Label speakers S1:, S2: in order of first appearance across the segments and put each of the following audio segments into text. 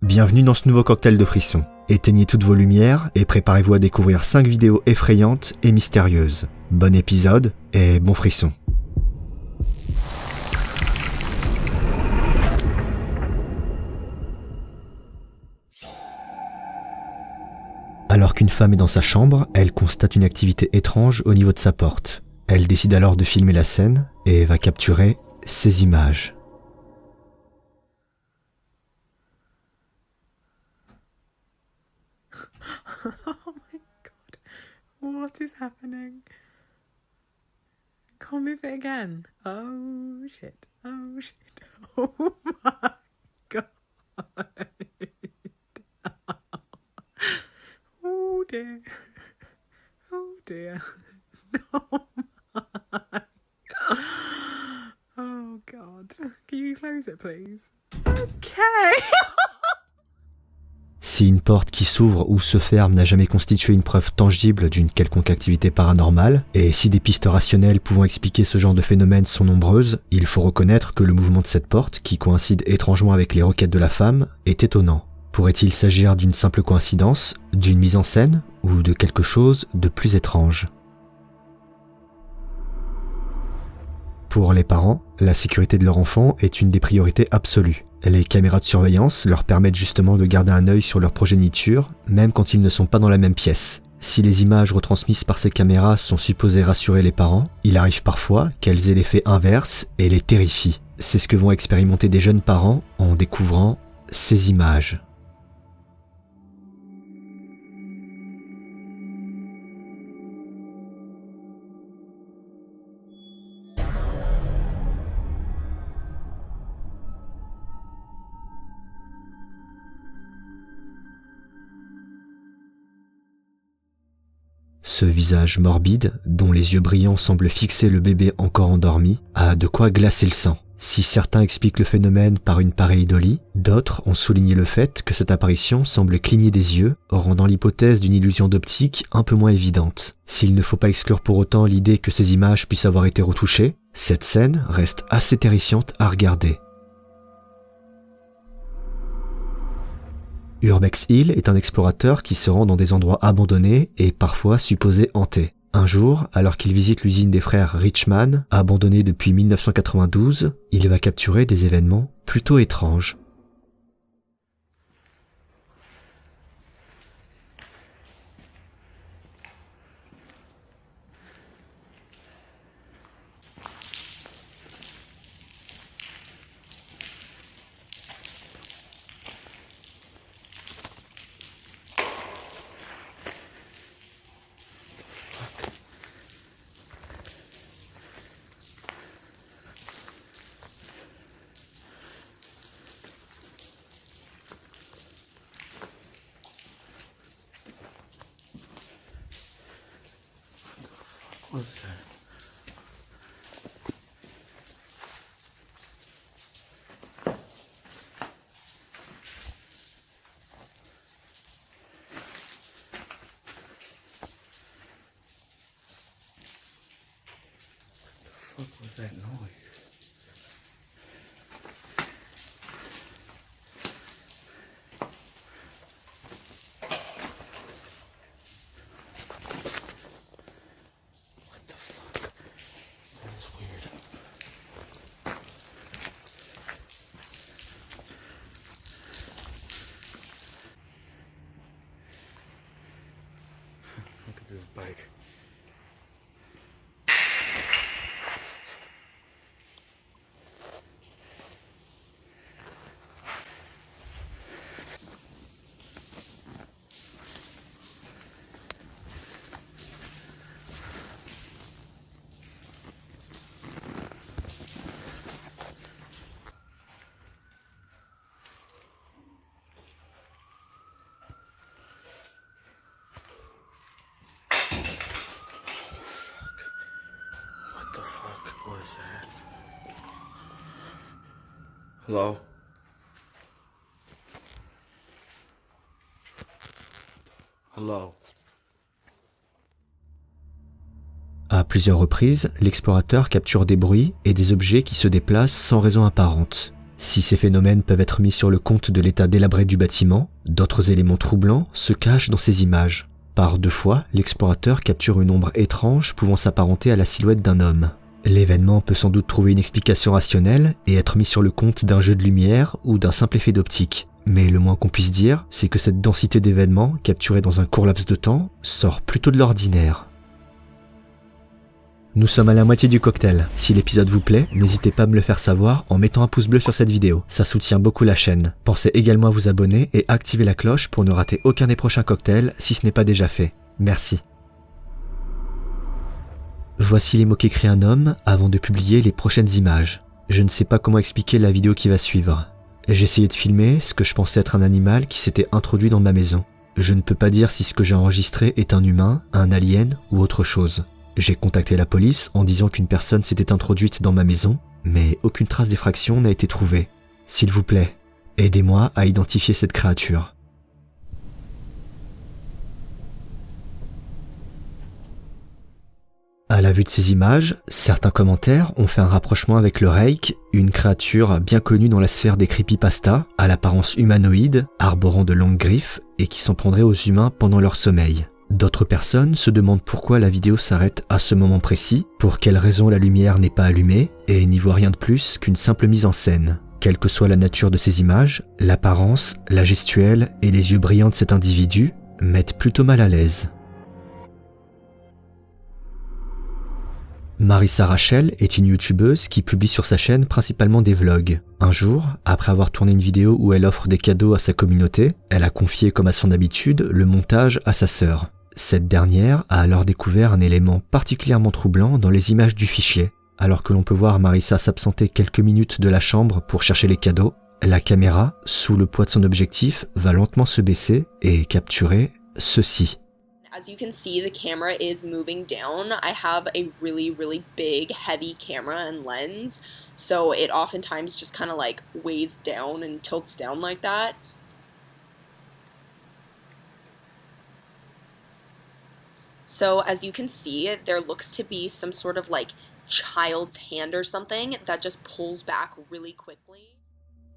S1: Bienvenue dans ce nouveau cocktail de frissons. Éteignez toutes vos lumières et préparez-vous à découvrir 5 vidéos effrayantes et mystérieuses. Bon épisode et bon frisson. Alors qu'une femme est dans sa chambre, elle constate une activité étrange au niveau de sa porte. Elle décide alors de filmer la scène et va capturer ces images.
S2: Oh my god. What is happening? Can't move it again. Oh shit. Oh shit. Oh my god. Oh dear. Oh dear. Oh my. Oh god. Can you close it please? Okay.
S1: Si une porte qui s'ouvre ou se ferme n'a jamais constitué une preuve tangible d'une quelconque activité paranormale, et si des pistes rationnelles pouvant expliquer ce genre de phénomène sont nombreuses, il faut reconnaître que le mouvement de cette porte, qui coïncide étrangement avec les requêtes de la femme, est étonnant. Pourrait-il s'agir d'une simple coïncidence, d'une mise en scène, ou de quelque chose de plus étrange ? Pour les parents, la sécurité de leur enfant est une des priorités absolues. Les caméras de surveillance leur permettent justement de garder un œil sur leur progéniture, même quand ils ne sont pas dans la même pièce. Si les images retransmises par ces caméras sont supposées rassurer les parents, il arrive parfois qu'elles aient l'effet inverse et les terrifient. C'est ce que vont expérimenter des jeunes parents en découvrant ces images. Ce visage morbide, dont les yeux brillants semblent fixer le bébé encore endormi, a de quoi glacer le sang. Si certains expliquent le phénomène par une pareidolie, d'autres ont souligné le fait que cette apparition semble cligner des yeux, rendant l'hypothèse d'une illusion d'optique un peu moins évidente. S'il ne faut pas exclure pour autant l'idée que ces images puissent avoir été retouchées, cette scène reste assez terrifiante à regarder. Urbex Hill est un explorateur qui se rend dans des endroits abandonnés et parfois supposés hantés. Un jour, alors qu'il visite l'usine des frères Richman, abandonnée depuis 1992, il va capturer des événements plutôt étranges.
S3: What was that? What the fuck was that noise? Look at this bike. What the fuck was that? Hello? Hello?
S1: À plusieurs reprises, l'explorateur capture des bruits et des objets qui se déplacent sans raison apparente. Si ces phénomènes peuvent être mis sur le compte de l'état délabré du bâtiment, d'autres éléments troublants se cachent dans ces images. Par 2 fois, l'explorateur capture une ombre étrange pouvant s'apparenter à la silhouette d'un homme. L'événement peut sans doute trouver une explication rationnelle et être mis sur le compte d'un jeu de lumière ou d'un simple effet d'optique. Mais le moins qu'on puisse dire, c'est que cette densité d'événements, capturés dans un court laps de temps, sort plutôt de l'ordinaire. Nous sommes à la moitié du cocktail. Si l'épisode vous plaît, n'hésitez pas à me le faire savoir en mettant un pouce bleu sur cette vidéo. Ça soutient beaucoup la chaîne. Pensez également à vous abonner et activer la cloche pour ne rater aucun des prochains cocktails si ce n'est pas déjà fait. Merci. Voici les mots qu'écrit un homme avant de publier les prochaines images. Je ne sais pas comment expliquer la vidéo qui va suivre. J'ai essayé de filmer ce que je pensais être un animal qui s'était introduit dans ma maison. Je ne peux pas dire si ce que j'ai enregistré est un humain, un alien ou autre chose. J'ai contacté la police en disant qu'une personne s'était introduite dans ma maison, mais aucune trace d'effraction n'a été trouvée. S'il vous plaît, aidez-moi à identifier cette créature. À la vue de ces images, certains commentaires ont fait un rapprochement avec le Reik, une créature bien connue dans la sphère des creepypasta, à l'apparence humanoïde, arborant de longues griffes et qui s'en prendrait aux humains pendant leur sommeil. D'autres personnes se demandent pourquoi la vidéo s'arrête à ce moment précis, pour quelle raison la lumière n'est pas allumée, et n'y voient rien de plus qu'une simple mise en scène. Quelle que soit la nature de ces images, l'apparence, la gestuelle et les yeux brillants de cet individu mettent plutôt mal à l'aise. Marissa Rachel est une youtubeuse qui publie sur sa chaîne principalement des vlogs. Un jour, après avoir tourné une vidéo où elle offre des cadeaux à sa communauté, elle a confié comme à son habitude le montage à sa sœur. Cette dernière a alors découvert un élément particulièrement troublant dans les images du fichier. Alors que l'on peut voir Marissa s'absenter quelques minutes de la chambre pour chercher les cadeaux, la caméra, sous le poids de son objectif, va lentement se baisser et capturer ceci.
S4: As you can see, the camera is moving down. I have a really big, heavy camera and lens, so it oftentimes just kind of like weighs down and tilts down like that. So as you can see, there looks to be some sort of like child's hand or something that just pulls back really quickly.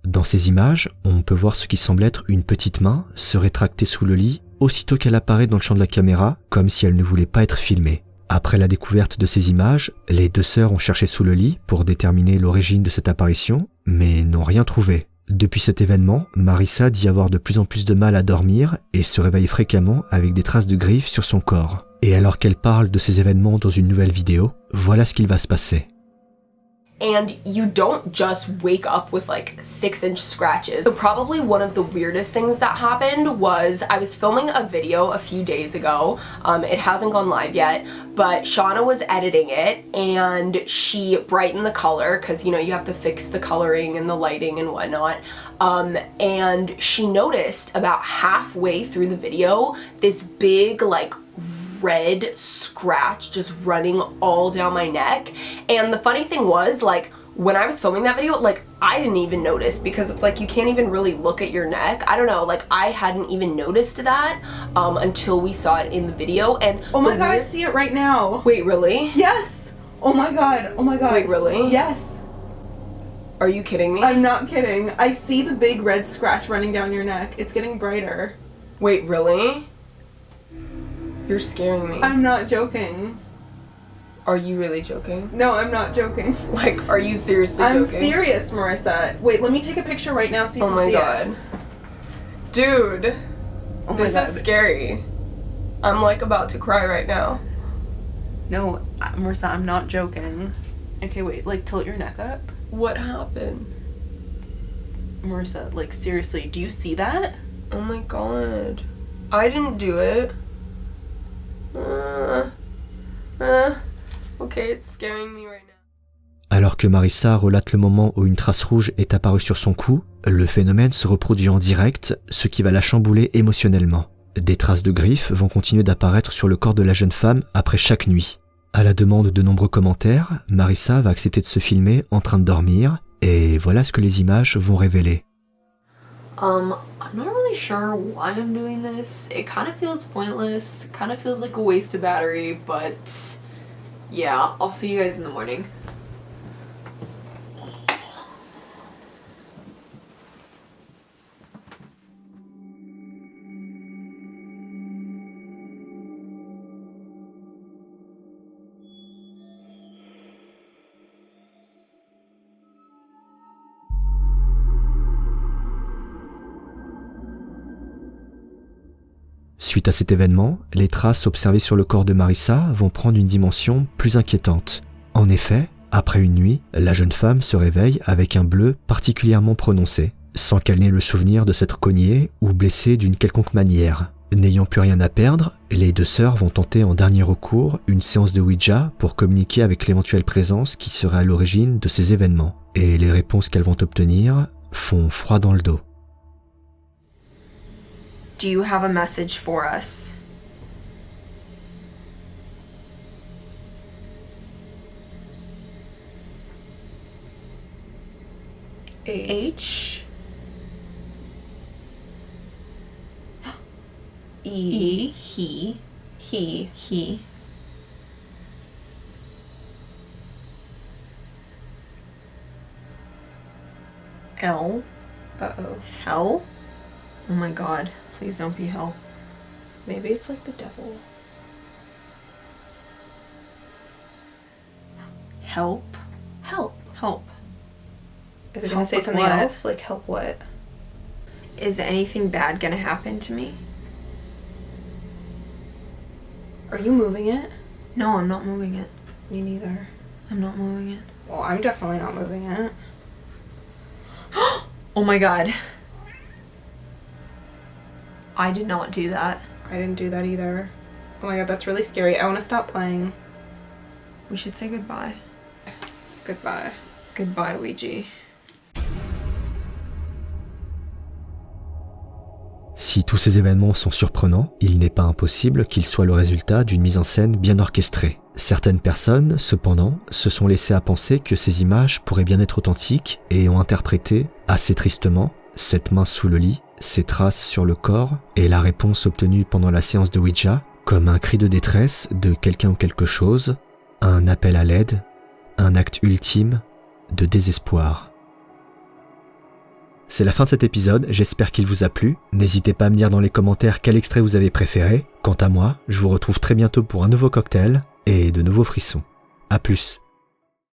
S1: Dans ces images, on peut voir ce qui semble être une petite main se rétracter sous le lit aussitôt qu'elle apparaît dans le champ de la caméra, comme si elle ne voulait pas être filmée. Après la découverte de ces images, les 2 sœurs ont cherché sous le lit pour déterminer l'origine de cette apparition, mais n'ont rien trouvé. Depuis cet événement, Marissa dit avoir de plus en plus de mal à dormir et se réveille fréquemment avec des traces de griffes sur son corps. Et alors qu'elle parle de ces événements dans une nouvelle vidéo, voilà ce qu'il va se passer.
S5: And you don't just wake up with like 6-inch scratches. So probably one of the weirdest things that happened was I was filming a video a few days ago. It hasn't gone live yet, but Shauna was editing it and she brightened the color because you know you have to fix the coloring and the lighting and whatnot. And she noticed about halfway through the video this big like red scratch just running all down my neck. And the funny thing was, like, when I was filming that video, like, I didn't even notice because it's like you can't even really look at your neck. I don't know, like, I hadn't even noticed that until we saw it in the video. And
S2: Oh my god, I see it right now.
S5: Wait, really?
S2: Yes. Oh my god. Oh my god.
S5: Wait, really?
S2: Yes.
S5: Are you kidding me?
S2: I'm not kidding. I see the big red scratch running down your neck. It's getting brighter.
S5: Wait, really? You're scaring me.
S2: I'm not joking.
S5: Are you really joking?
S2: No, I'm not joking.
S5: Like, are you seriously
S2: I'm
S5: joking?
S2: serious, Marissa. Wait, let me take a picture right now so you
S5: Oh
S2: can
S5: my
S2: see
S5: god.
S2: it.
S5: Dude.
S2: Oh my
S5: This
S2: god.
S5: is scary. I'm like about to cry right now.
S2: No, Marissa, I'm not joking. Okay, wait, like tilt your neck up.
S5: What happened?
S2: Marissa, like seriously, do you see that?
S5: Oh my god. I didn't do it. Okay, it's scaring me right now.
S1: Alors que Marissa relate le moment où une trace rouge est apparue sur son cou, le phénomène se reproduit en direct, ce qui va la chambouler émotionnellement. Des traces de griffes vont continuer d'apparaître sur le corps de la jeune femme après chaque nuit. À la demande de nombreux commentaires, Marissa va accepter de se filmer en train de dormir, et voilà ce que les images vont révéler.
S5: I'm not really sure why I'm doing this. It kind of feels pointless, kind of feels like a waste of battery, but yeah, I'll see you guys in the morning.
S1: Suite à cet événement, les traces observées sur le corps de Marissa vont prendre une dimension plus inquiétante. En effet, après une nuit, la jeune femme se réveille avec un bleu particulièrement prononcé, sans qu'elle n'ait le souvenir de s'être cognée ou blessée d'une quelconque manière. N'ayant plus rien à perdre, les deux sœurs vont tenter en dernier recours une séance de Ouija pour communiquer avec l'éventuelle présence qui serait à l'origine de ces événements. Et les réponses qu'elles vont obtenir font froid dans le dos.
S5: Do you have a message for us? H E he L hell? Oh my god, please don't be hell. Maybe it's like the devil. Help. Is it gonna
S6: Help
S5: say
S6: with
S5: something
S6: what?
S5: else? Like help what? Is anything bad gonna happen to me?
S6: Are you moving it?
S5: No, I'm not moving it.
S6: Me neither.
S5: I'm not moving it.
S6: Well, I'm definitely not moving it.
S5: Oh my god. I did not do that.
S6: I didn't do that either. Oh my god, that's really scary. I want to stop playing.
S5: We should say goodbye.
S6: Goodbye.
S5: Goodbye, Ouija.
S1: Si tous ces événements sont surprenants, il n'est pas impossible qu'ils soient le résultat d'une mise en scène bien orchestrée. Certaines personnes, cependant, se sont laissées à penser que ces images pourraient bien être authentiques et ont interprété, assez tristement, cette main sous le lit, ces traces sur le corps et la réponse obtenue pendant la séance de Ouija comme un cri de détresse de quelqu'un ou quelque chose, un appel à l'aide, un acte ultime de désespoir. C'est la fin de cet épisode, j'espère qu'il vous a plu. N'hésitez pas à me dire dans les commentaires quel extrait vous avez préféré. Quant à moi, je vous retrouve très bientôt pour un nouveau cocktail et de nouveaux frissons. À plus.